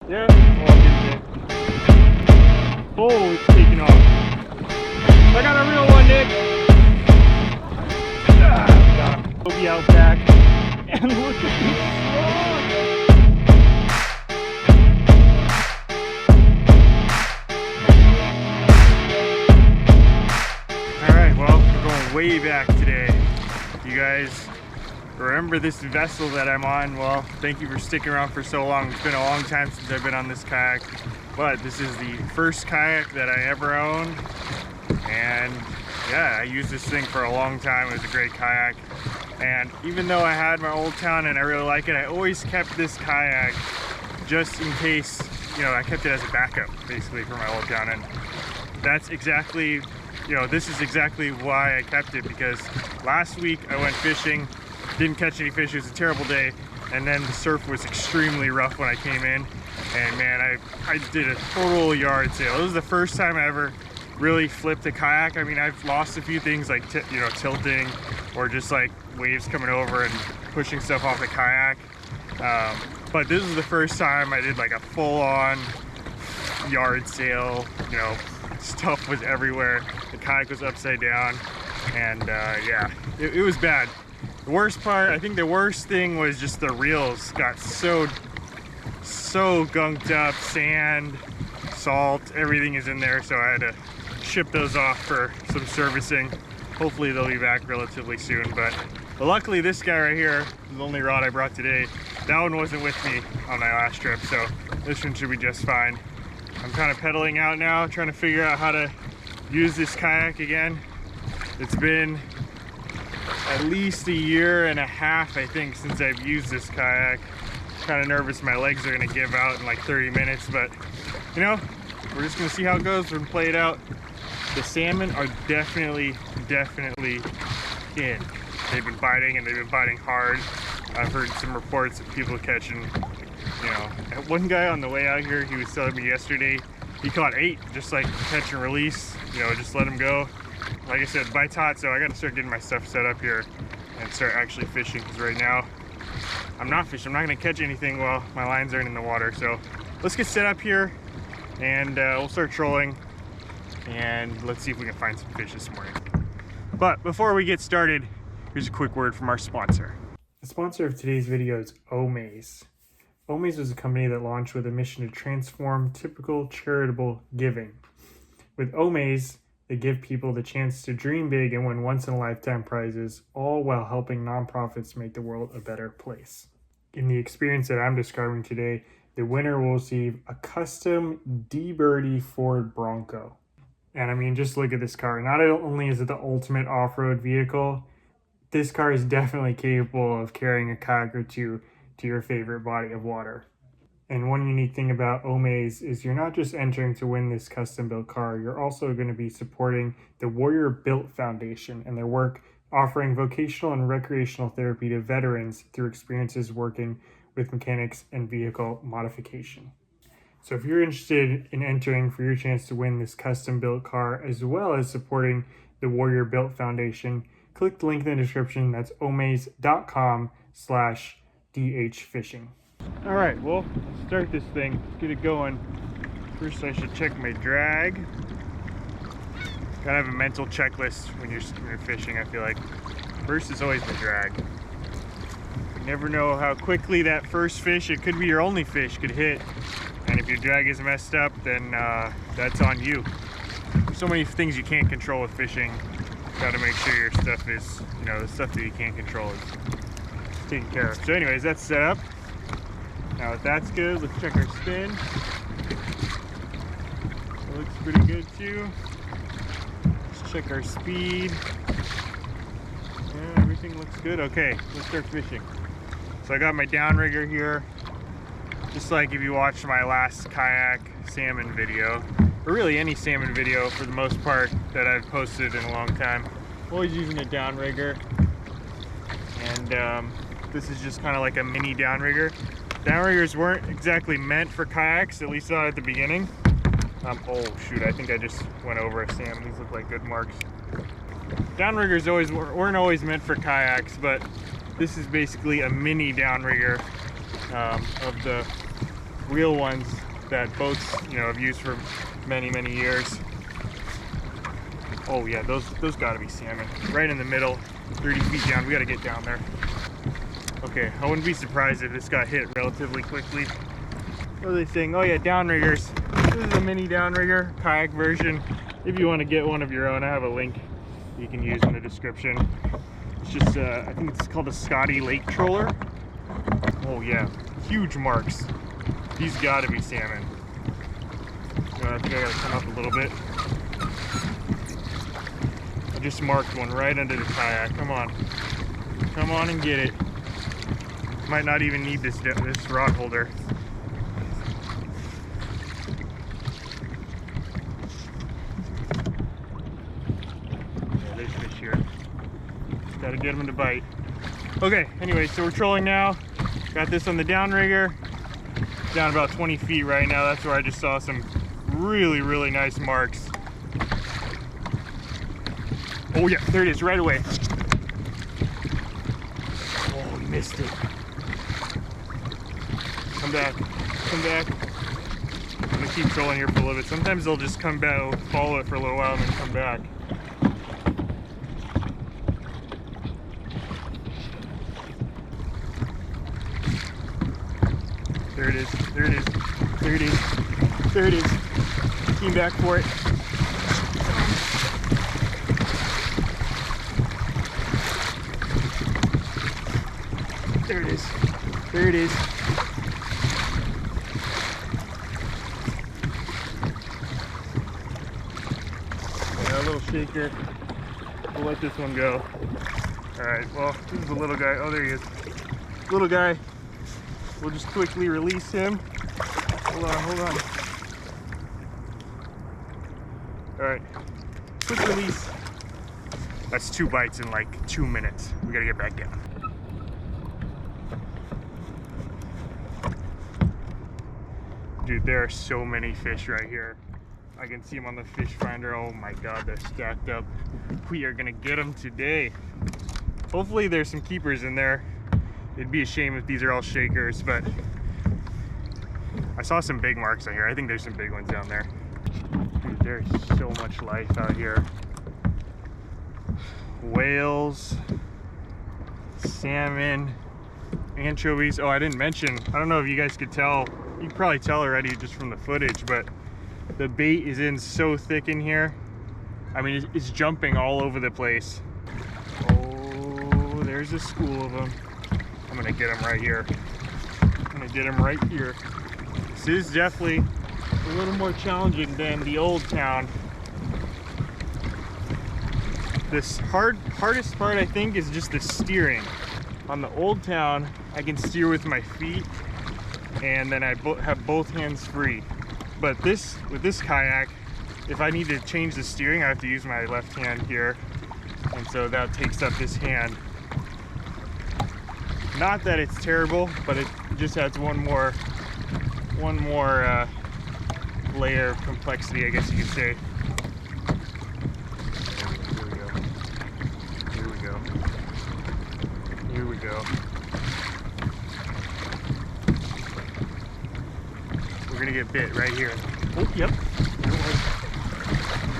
Yeah, oh, it's taking off. I got a real one, Nick. Got him. He'll be out back. And look at this. Alright, well, we're going way back today. You guys remember this vessel that I'm on? Well, thank you for sticking around for so long. It's been a long time since I've been on this kayak, but this is the first kayak that I ever owned. And yeah, I used this thing for a long time. It was a great kayak. And even though I had my Old Town and I really like it, I always kept this kayak just in case, you know, I kept it as a backup basically for my Old Town. And that's exactly, you know, this is exactly why I kept it, because last week I went fishing, didn't catch any fish. It was a terrible day, and then the surf was extremely rough when I came in, and man, I did a total yard sale. It was the first time I ever really flipped a kayak. I mean, I've lost a few things like you know, tilting or just like waves coming over and pushing stuff off the kayak, but this is the first time I did like a full-on yard sale. You know, stuff was everywhere, the kayak was upside down, and yeah, it was bad. The worst part, I think the worst thing was just the reels got so gunked up, sand, salt, everything is in there, so I had to ship those off for some servicing. Hopefully they'll be back relatively soon, but luckily this guy right here is the only rod I brought today. That one wasn't with me on my last trip, so this one should be just fine. I'm kind of pedaling out now, trying to figure out how to use this kayak again. It's been at least a year and a half, I think, since I've used this kayak. Kind of nervous my legs are gonna give out in like 30 minutes, but you know, we're just gonna see how it goes. We're gonna play it out. The salmon are definitely in. They've been biting, and they've been biting hard. I've heard some reports of people catching, you know, one guy on the way out here, he was telling me yesterday he caught 8, just like catch and release, you know, just let him go. Like I said, bites hot, so I gotta start getting my stuff set up here and start actually fishing, because right now I'm not fishing. I'm not gonna catch anything while my lines aren't in the water. So let's get set up here, and we'll start trolling, and let's see if we can find some fish this morning. But before we get started, here's a quick word from our sponsor. The sponsor of today's video is Omaze. Omaze was a company that launched with a mission to transform typical charitable giving. With Omaze, they give people the chance to dream big and win once-in-a-lifetime prizes, all while helping nonprofits make the world a better place. In the experience that I'm describing today, the winner will receive a custom D-Birdie Ford Bronco. And I mean, just look at this car. Not only is it the ultimate off-road vehicle, this car is definitely capable of carrying a kayak or two to your favorite body of water. And one unique thing about Omaze is you're not just entering to win this custom-built car, you're also going to be supporting the Warrior Built Foundation and their work offering vocational and recreational therapy to veterans through experiences working with mechanics and vehicle modification. So if you're interested in entering for your chance to win this custom-built car, as well as supporting the Warrior Built Foundation, click the link in the description. That's omaze.com/dhfishing. All right, well, let's start this thing. Let's get it going. First, I should check my drag. Gotta have a mental checklist when you're fishing, I feel like. First is always the drag. You never know how quickly that first fish, it could be your only fish, could hit. And if your drag is messed up, then that's on you. There's so many things you can't control with fishing. Gotta make sure your stuff is, you know, the stuff that you can't control is taken care of. So anyways, that's set up. Now if that's good, let's check our spin. It looks pretty good too. Let's check our speed. Yeah, everything looks good. Okay, let's start fishing. So I got my downrigger here. Just like if you watched my last kayak salmon video, or really any salmon video for the most part that I've posted in a long time, I'm always using a downrigger. And this is just kind of like a mini downrigger. Downriggers weren't exactly meant for kayaks, at least not at the beginning. Oh shoot, I think I just went over a salmon. These look like good marks. Downriggers weren't always meant for kayaks, but this is basically a mini downrigger of the real ones that boats, you know, have used for many, many years. Oh yeah, those gotta be salmon. Right in the middle, 30 feet down. We gotta get down there. Okay, I wouldn't be surprised if this got hit relatively quickly. What are they saying? Oh yeah, downriggers. This is a mini downrigger, kayak version. If you want to get one of your own, I have a link you can use in the description. It's just, I think it's called a Scotty Lake Troller. Oh yeah, huge marks. These gotta be salmon. I think I gotta come up a little bit. I just marked one right under the kayak. Come on. Come on and get it. Might not even need this rod holder. Yeah, there's fish here. Gotta get them to bite. Okay, anyway, so we're trolling now. Got this on the downrigger. Down about 20 feet right now. That's where I just saw some really, really nice marks. Oh yeah, there it is, right away. Oh, missed it. Come back, come back. I'm gonna keep trolling here for a little bit. Sometimes they'll just come back, follow it for a little while and then come back. There it is, there it is, there it is, there it is. Came back for it. There it is, there it is. Yeah, a little shaker. We'll let this one go. All right, well, this is the little guy. Oh, there he is. Little guy. We'll just quickly release him. Hold on, hold on. All right, quick release. That's 2 bites in like 2 minutes. We gotta get back down. Dude, there are so many fish right here. I can see them on the fish finder. Oh my God, they're stacked up. We are gonna get them today. Hopefully there's some keepers in there. It'd be a shame if these are all shakers, but I saw some big marks out here. I think there's some big ones down there. Dude, there's so much life out here. Whales, salmon, anchovies. Oh, I didn't mention, I don't know if you guys could tell, you can probably tell already just from the footage, but the bait is in so thick in here. I mean, it's jumping all over the place. Oh, there's a school of them. I'm gonna get them right here. I'm gonna get them right here. This is definitely a little more challenging than the old town. This hardest part, I think, is just the steering. On the old town, I can steer with my feet, and then I have both hands free. But with this kayak, if I need to change the steering, I have to use my left hand here, and so that takes up this hand. Not that it's terrible, but it just adds one more layer of complexity, I guess you could say. Here we go. Here we go. We're gonna get bit right here. Oh, yep.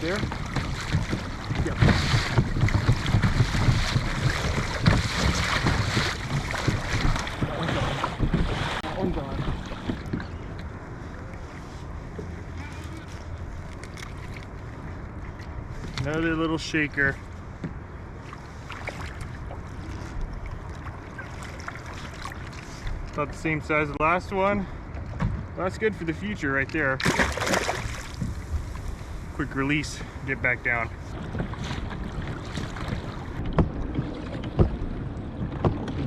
There. Yep. One gone. Another little shaker. About the same size as the last one. Well, that's good for the future right there. Quick release, get back down.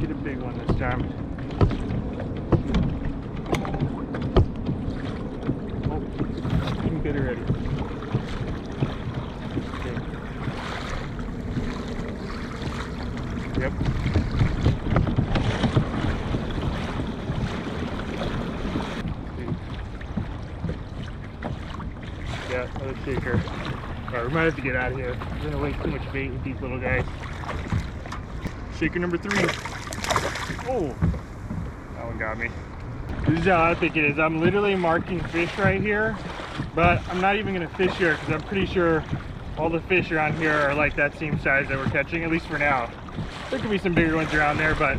Get a big one this time. Oh, getting bit already. Okay. Yep. Yeah, another shaker. Alright, we might have to get out of here. We're gonna waste too much bait with these little guys. Shaker number 3. Oh, that one got me. This is how I think it is. I'm literally marking fish right here, but I'm not even gonna fish here because I'm pretty sure all the fish around here are like that same size that we're catching, at least for now. There could be some bigger ones around there, but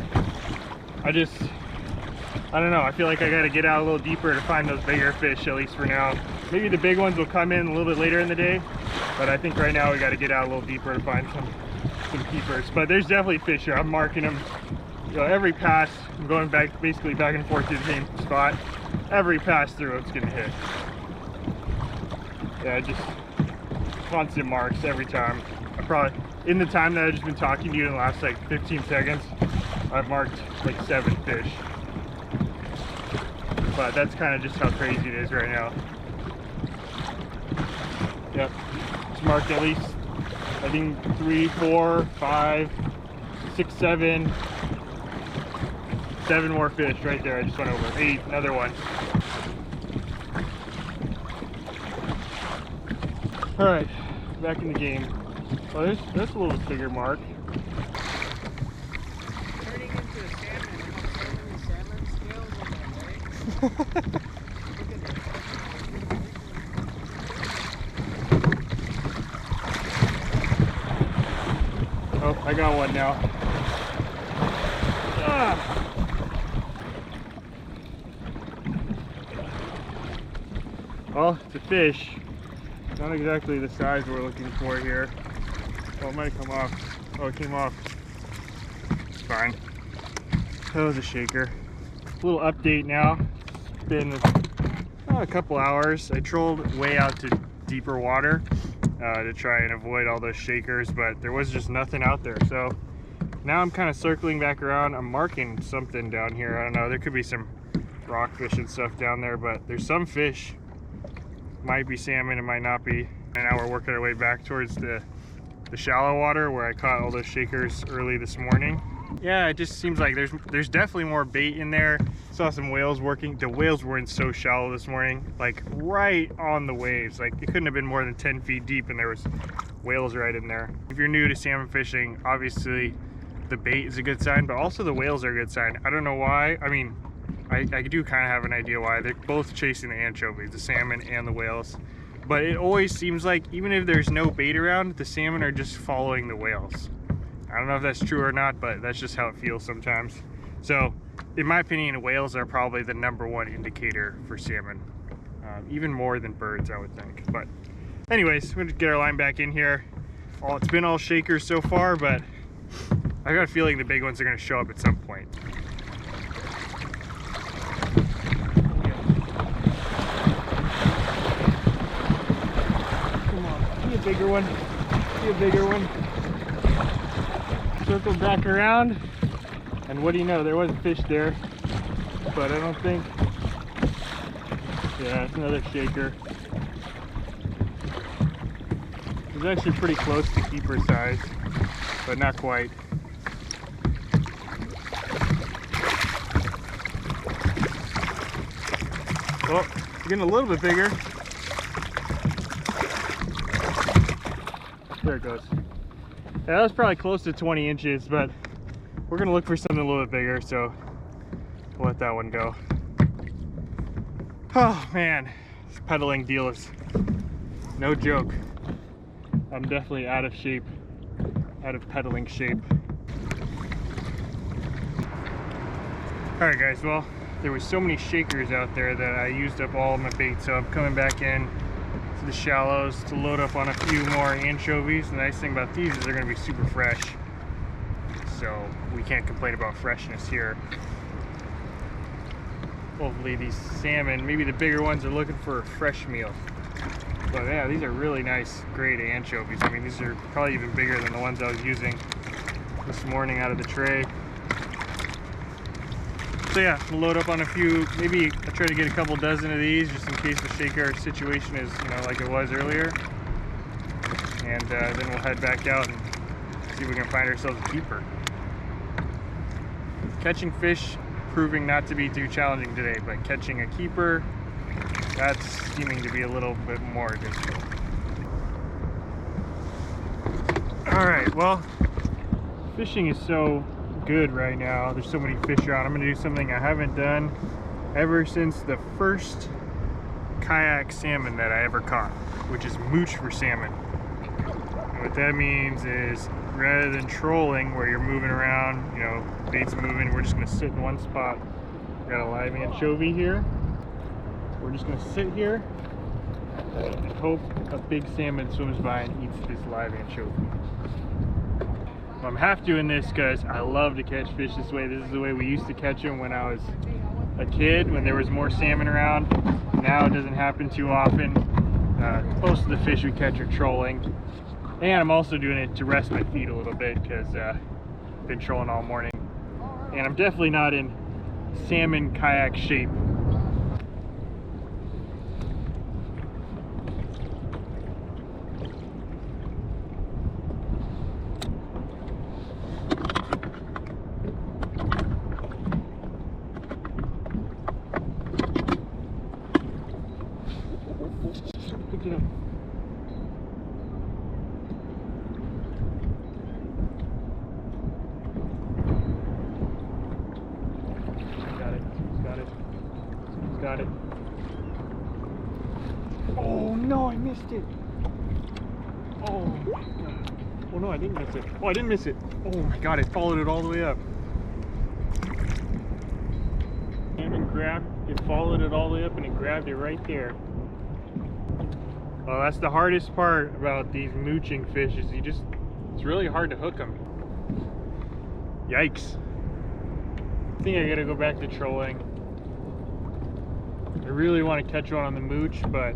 I don't know. I feel like I gotta get out a little deeper to find those bigger fish, at least for now. Maybe the big ones will come in a little bit later in the day, but I think right now we gotta get out a little deeper to find some keepers. But there's definitely fish here. I'm marking them. You know, every pass, I'm going back, basically back and forth to the same spot. Every pass through, it's gonna hit. Yeah, just constant marks every time. I probably, in the time that I've just been talking to you in the last like 15 seconds, I've marked like 7 fish. But that's kind of just how crazy it is right now. Yep, it's marked at least, I think 3, 4, 5, 6, 7 more fish right there. I just went over 8, another one. All right, back in the game. Oh, that's a little bigger mark. Turning into a salmon. So many salmon scales on that, right? Oh, I got one now. Ah. Well, it's a fish. Not exactly the size we're looking for here. Oh, it might have come off. Oh, it came off. It's fine. That was a shaker. A little update now. It's been a couple hours. I trolled way out to deeper water to try and avoid all those shakers, but there was just nothing out there. So now I'm kind of circling back around. I'm marking something down here. I don't know. There could be some rockfish and stuff down there, but there's some fish. Might be salmon, it might not be. And now we're working our way back towards the shallow water where I caught all those shakers early this morning. Yeah, it just seems like there's definitely more bait in there. Saw some whales working. The whales were in so shallow this morning, like right on the waves. Like it couldn't have been more than 10 feet deep and there was whales right in there. If you're new to salmon fishing, obviously the bait is a good sign, but also the whales are a good sign. I don't know why. I mean, I do kind of have an idea why. They're both chasing the anchovies, the salmon and the whales. But it always seems like even if there's no bait around, the salmon are just following the whales. I don't know if that's true or not, but that's just how it feels sometimes. So in my opinion, whales are probably the #1 indicator for salmon. Even more than birds, I would think. But anyways, we're gonna get our line back in here. It's been all shakers so far, but I got a feeling the big ones are gonna show up at some point. Bigger one, see a bigger one. Circle back around, and what do you know, there was a fish there, but I don't think, yeah, it's another shaker. It's actually pretty close to keeper size, but not quite. Well, it's getting a little bit bigger. There it goes. Yeah, that was probably close to 20 inches, but we're gonna look for something a little bit bigger, so we'll let that one go. Oh man, this pedaling deal is no joke. I'm definitely out of shape, out of pedaling shape. All right guys, well, there was so many shakers out there that I used up all my bait, so I'm coming back in to the shallows to load up on a few more anchovies. The nice thing about these is they're going to be super fresh, so we can't complain about freshness here. Hopefully these salmon, maybe the bigger ones, are looking for a fresh meal. But yeah, these are really nice grade anchovies. I mean, these are probably even bigger than the ones I was using this morning out of the tray. So yeah, we'll load up on a few, maybe I'll try to get a couple dozen of these just in case the shaker situation is, you know, like it was earlier. And then we'll head back out and see if we can find ourselves a keeper. Catching fish proving not to be too challenging today, but catching a keeper, that's seeming to be a little bit more difficult. All right, well, fishing is so good right now. There's so many fish around. I'm gonna do something I haven't done ever since the first kayak salmon that I ever caught, which is mooch for salmon. And what that means is rather than trolling where you're moving around, you know, bait's moving, we're just gonna sit in one spot. We got a live anchovy here. We're just gonna sit here and hope a big salmon swims by and eats this live anchovy. Well, I'm half doing this because I love to catch fish this way. This is the way we used to catch them when I was a kid, when there was more salmon around. Now it doesn't happen too often. Most of the fish we catch are trolling. And I'm also doing it to rest my feet a little bit because I've been trolling all morning. And I'm definitely not in salmon kayak shape. Pick it up. Got it. Oh no, I missed it. Oh my god. Oh no, I didn't miss it. Oh, I didn't miss it. Oh my god, I followed it all the way up. And it followed it all the way up and it grabbed it right there. Well, that's the hardest part about these mooching fish is it's really hard to hook them. Yikes. I think I gotta go back to trolling. I really want to catch one on the mooch, but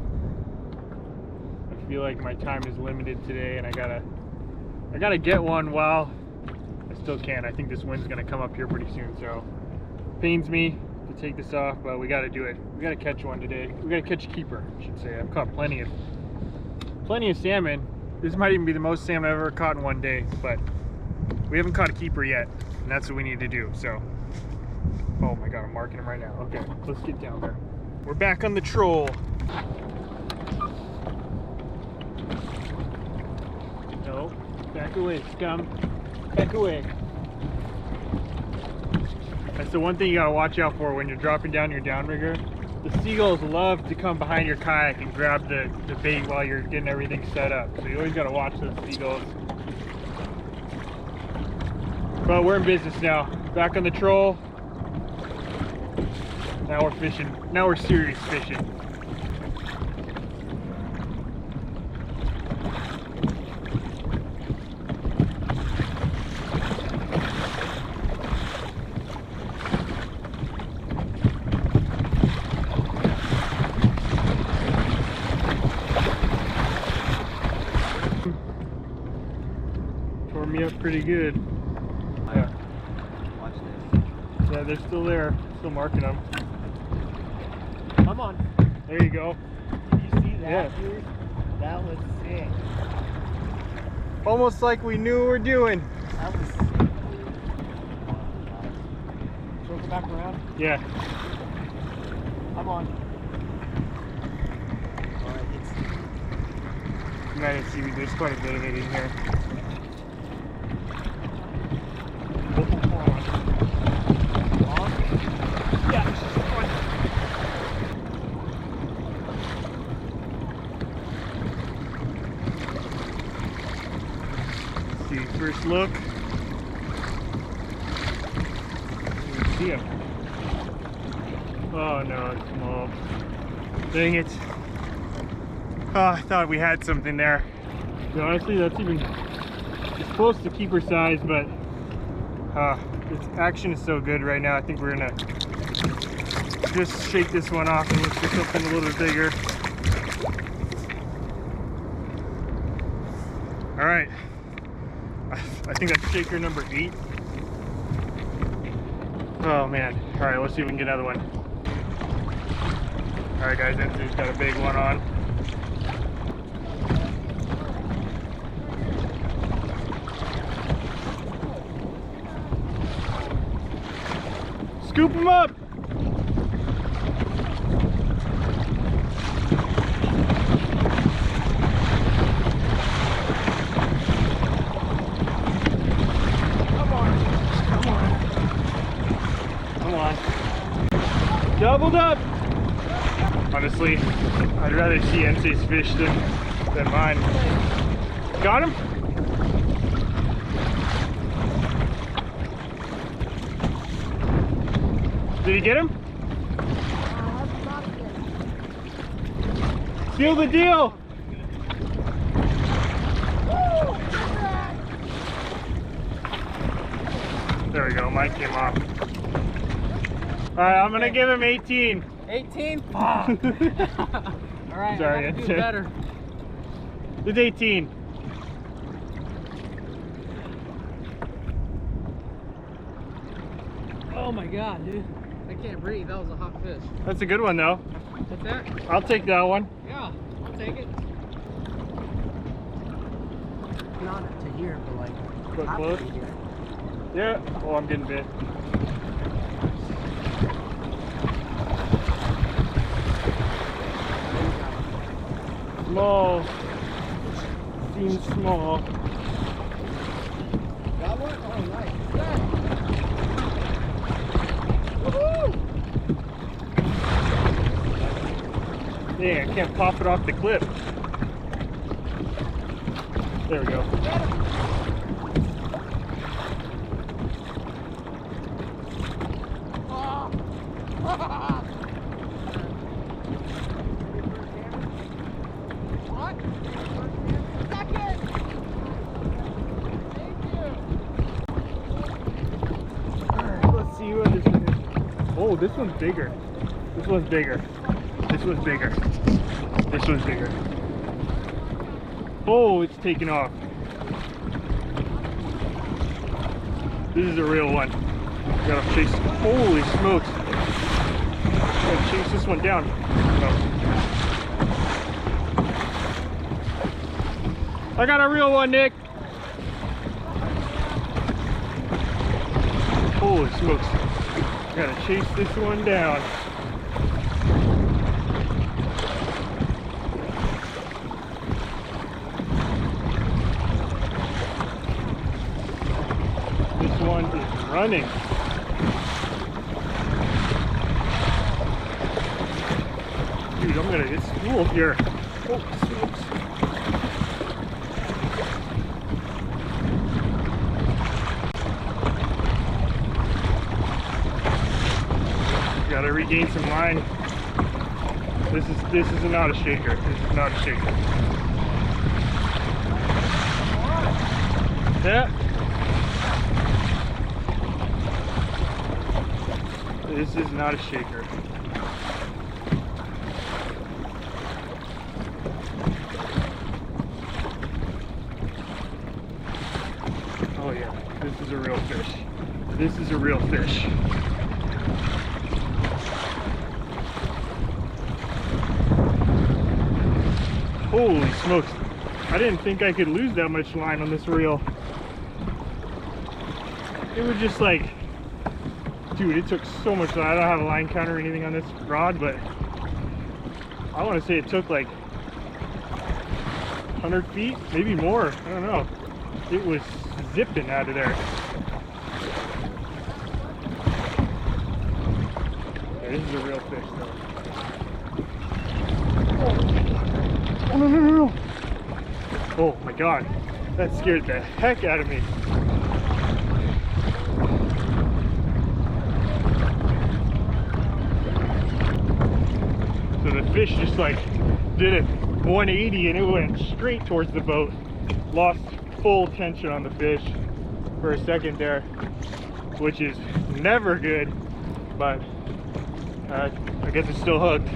I feel like my time is limited today and I gotta get one while I still can. I think this wind's gonna come up here pretty soon, so pains me to take this off, but we gotta do it. We gotta catch one today. We gotta catch a keeper, I should say. I've caught plenty of salmon. This might even be the most salmon I've ever caught in one day, but we haven't caught a keeper yet, and that's what we need to do. So, oh my god, I'm marking him right now. Okay, let's get down there. We're back on the troll. No, back away, scum. Back away. That's the one thing you gotta watch out for when you're dropping down your downrigger. The seagulls love to come behind your kayak and grab the bait while you're getting everything set up. So you always gotta watch those seagulls. But we're in business now. Back on the troll. Now we're fishing. Now we're serious fishing. Tore me up pretty good. Yeah. Watch this. Yeah, they're still there. Still marking them. Come on. There you go. Did you see that, Yeah. dude? That was sick. Almost like we knew what we're doing. That was sick, dude. Should we go back around? Yeah. I'm on. Alright, You might see there's quite a bit of it in here. First look. You see him. Oh no, it's small. Dang it. Oh, I thought we had something there. So honestly, that's it's close to keeper size, but its action is so good right now. I think we're gonna just shake this one off and look for something a little bit bigger. All right. I think that's shaker number 8. Oh man. All right, let's see if we can get another one. All right guys, Enzo's got a big one on. Scoop him up. Double Hold up! Honestly, I'd rather see NC's fish than mine. Got him? Did he get him? Seal the deal! There we go, mine came off. Alright, I'm gonna give him 18. 18? Fuck. Alright, Sorry, I gotta do better. It's 18. Oh my god, dude. I can't breathe. That was a hot fish. That's a good one though. What's that? I'll take that one. Yeah, I'll take it. Not to here, but like Put close. here. Yeah. Oh, I'm getting bit. Small. Seems small. Got one? Oh, nice. Woohoo! Yeah, I can't pop it off the clip. There we go. Let's see what this one is. Oh, this one's bigger. This one's bigger. This one's bigger. This one's bigger. Oh, it's taking off. This is a real one. Gotta chase. Holy smokes. Gotta chase this one down. Oh. I got a real one, Nick. Holy smokes. Gotta chase this one down. This one is running. Dude, I'm gonna get schooled here. Oh, smokes. Gotta regain some line. This is not a shaker. This is not a shaker. Yeah. This is not a shaker. Oh yeah, this is a real fish. This is a real fish. Holy smokes. I didn't think I could lose that much line on this reel. It was just like, dude, it took so much line. I don't have a line counter or anything on this rod, but I want to say it took like 100 feet, maybe more. I don't know. It was zipping out of there. Yeah, this is a real fish though. Oh, no, no, no, no. Oh my god, that scared the heck out of me. So the fish just like did a 180 and it went straight towards the boat. Lost full tension on the fish for a second there, which is never good, but I guess it's still hooked.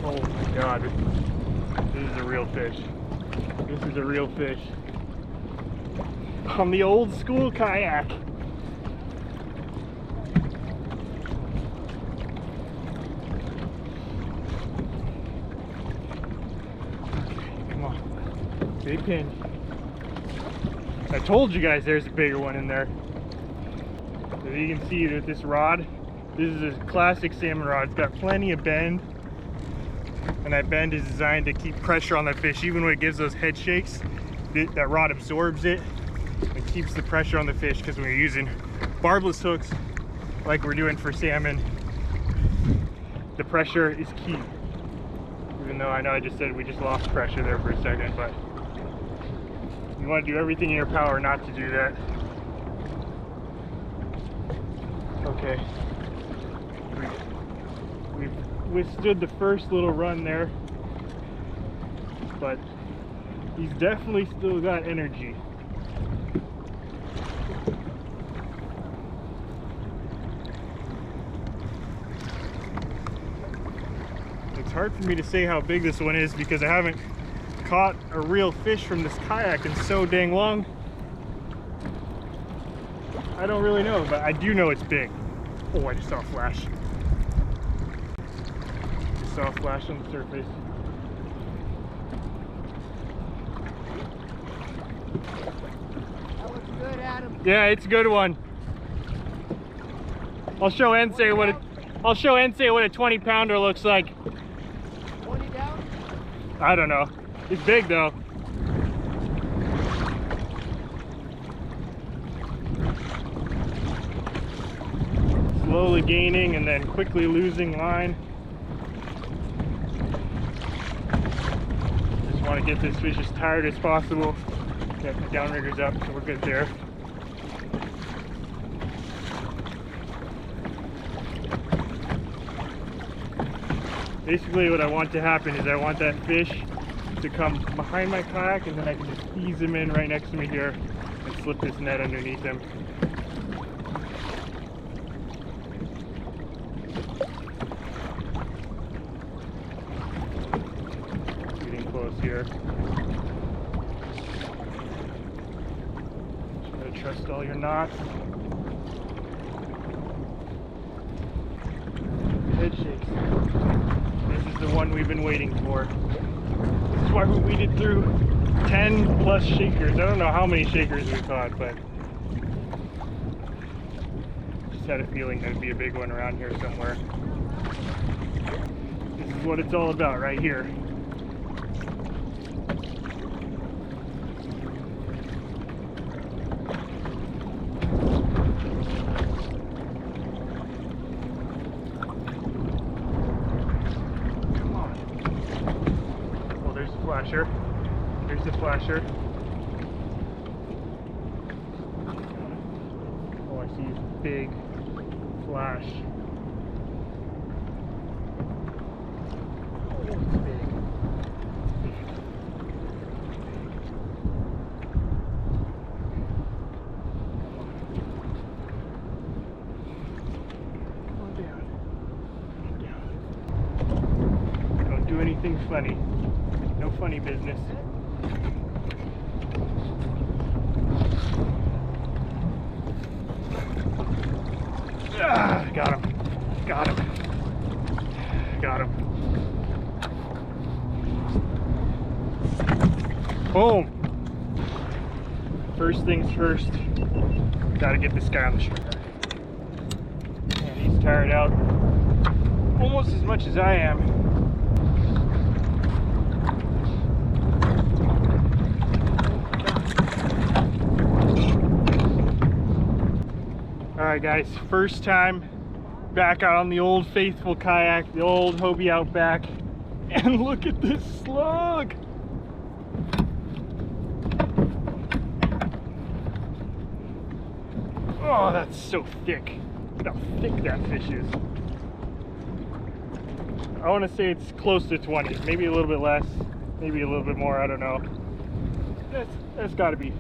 Oh my god, this is a real fish. This is a real fish. On the old school kayak. Come on, big pin. I told you guys there's a bigger one in there. As you can see with this rod, this is a classic salmon rod. It's got plenty of bend. And that bend is designed to keep pressure on the fish. Even when it gives those head shakes, that rod absorbs it and keeps the pressure on the fish, because when you're using barbless hooks, like we're doing for salmon, the pressure is key. Even though I know I just said we just lost pressure there for a second, but you want to do everything in your power not to do that. Okay. We've withstood the first little run there, but he's definitely still got energy. It's hard for me to say how big this one is because I haven't caught a real fish from this kayak in so dang long. I don't really know, but I do know it's big. Oh, I just saw a flash. Just saw a flash on the surface. That looks good, Adam. Yeah, it's a good one. I'll show Ensei what a 20-pounder looks like. 20 down? I don't know. It's big though. Slowly gaining and then quickly losing line. Just want to get this fish as tired as possible. Get my downriggers up, so we're good there. Basically what I want to happen is I want that fish to come behind my kayak and then I can just ease him in right next to me here and slip this net underneath him. Getting close here. Just gotta trust all your knots. Head shakes. This is the one we've been waiting for. This is why we weeded through 10 plus shakers. I don't know how many shakers we caught, but just had a feeling there'd be a big one around here somewhere. This is what it's all about right here. Flasher. Here's the flasher. Oh, I see his big flash. Oh, it's big. Come on down. Don't do anything funny. No funny business. Ah, got him. Got him. Got him. Boom. First things first. Gotta get this guy on the shredder. And he's tired out almost as much as I am. Alright guys, first time back out on the old faithful kayak, the old Hobie Outback, and look at this slug! Oh, that's so thick. Look how thick that fish is. I want to say it's close to 20, maybe a little bit less, maybe a little bit more, I don't know. That's got to be,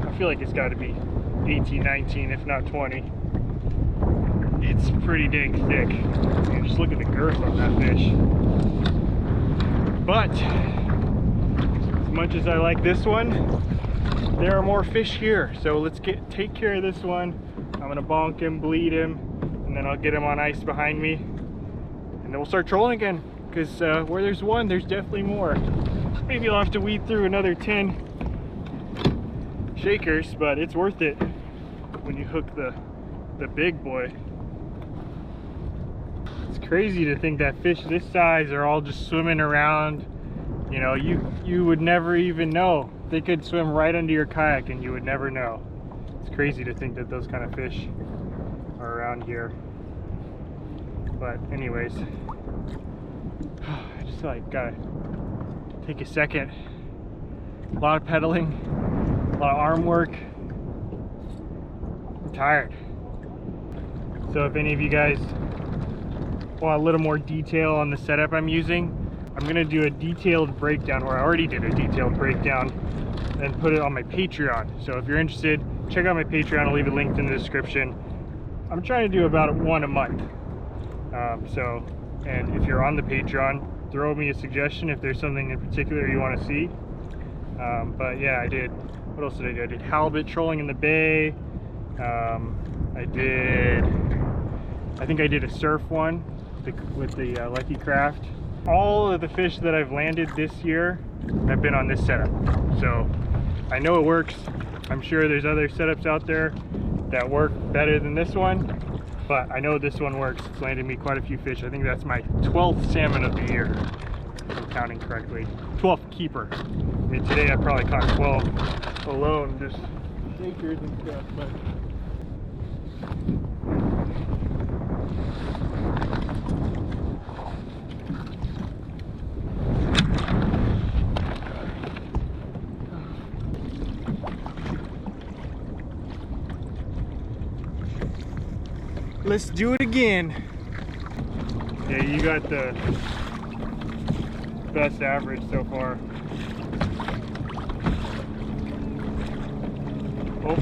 I feel like it's got to be 18, 19, if not 20. It's pretty dang thick. Man, just look at the girth on that fish. But as much as I like this one, there are more fish here. So let's take care of this one. I'm gonna bonk him, bleed him, and then I'll get him on ice behind me, and then we'll start trolling again. Because where there's one, there's definitely more. Maybe I'll have to weed through another 10 shakers, but it's worth it when you hook the big boy. It's crazy to think that fish this size are all just swimming around. You know, you would never even know. They could swim right under your kayak and you would never know. It's crazy to think that those kind of fish are around here. But anyways, I just like gotta take a second. A lot of pedaling, a lot of arm work. I'm tired. So if any of you guys want a little more detail on the setup I'm using, I'm gonna do a detailed breakdown, or I already did a detailed breakdown and put it on my Patreon. So if you're interested, check out my Patreon. I'll leave it linked in the description. I'm trying to do about one a month. And if you're on the Patreon, throw me a suggestion if there's something in particular you want to see. But yeah, what else did I do? I did halibut trolling in the bay. I think I did a surf one with the Lucky Craft. All of the fish that I've landed this year have been on this setup. So I know it works. I'm sure there's other setups out there that work better than this one, but I know this one works. It's landed me quite a few fish. I think that's my 12th salmon of the year, if I'm counting correctly. 12th keeper. I mean, today I probably caught 12 alone, just shakers and stuff, but let's do it again. Yeah, you got the best average so far. Oh.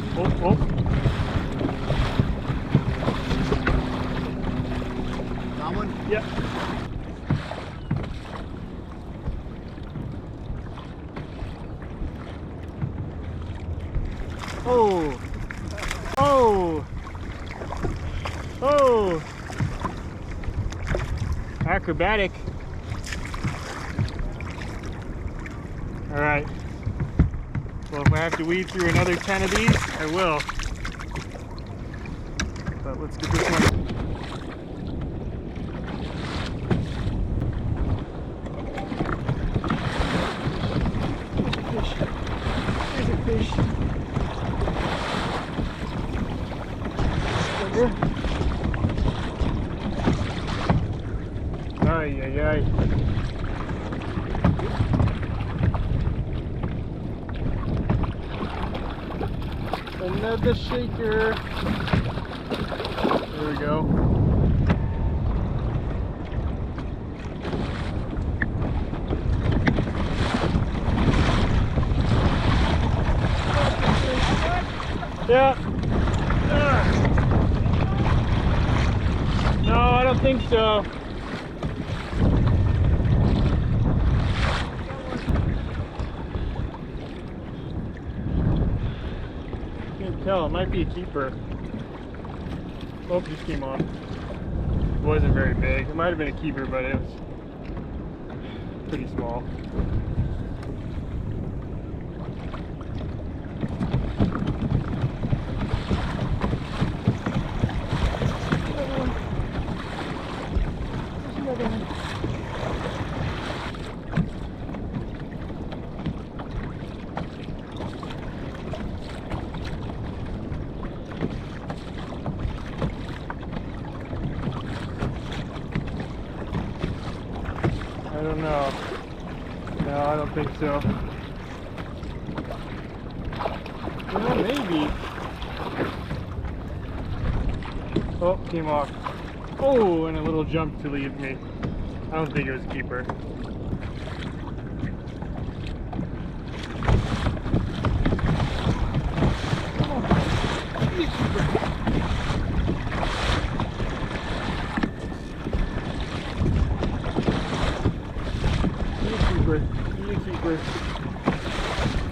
That one? Yep. Oh. Acrobatic. All right. Well, if I have to weed through another 10 of these, I will. But let's get this one. There's a fish. Ay. Another shaker. There we go. Yeah. No, I don't think so. Can't tell, it might be a keeper. Oh, just came off. It wasn't very big. It might have been a keeper, but it was pretty small. I don't know. No, I don't think so. Well, maybe. Oh, came off. Oh, and a little jump to leave me. I don't think it was a keeper.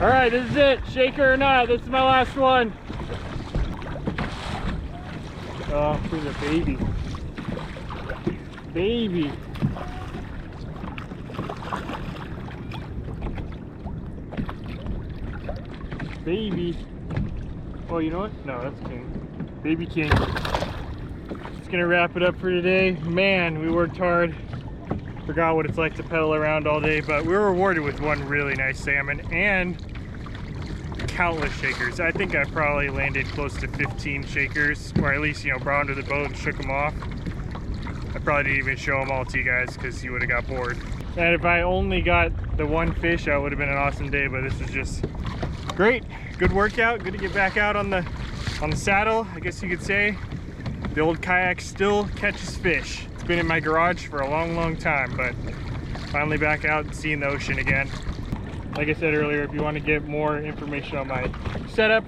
All right, this is it. Shaker or not, this is my last one. Oh, there's a baby. Baby. Baby. Oh, you know what? No, that's king. Baby king. Just gonna wrap it up for today. Man, we worked hard. Forgot what it's like to pedal around all day, but we were rewarded with one really nice salmon, and countless shakers. I think I probably landed close to 15 shakers, or at least, you know, brought them to the boat and shook them off. I probably didn't even show them all to you guys because you would have got bored. And if I only got the one fish, that would have been an awesome day, but this was just great. Good workout, good to get back out on the saddle, I guess you could say. The old kayak still catches fish. It's been in my garage for a long time, but finally back out and seeing the ocean again. Like I said earlier, if you want to get more information on my setup,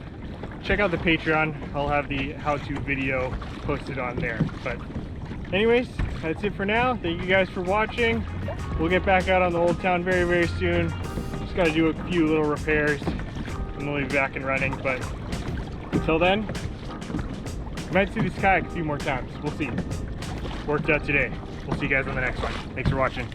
check out the Patreon. I'll have the how-to video posted on there. But anyways, that's it for now. Thank you guys for watching. We'll get back out on the Old Town very soon. Just got to do a few little repairs and we'll be back and running. But until then, you might see this kayak a few more times. We'll see. Worked out today. We'll see you guys on the next one. Thanks for watching.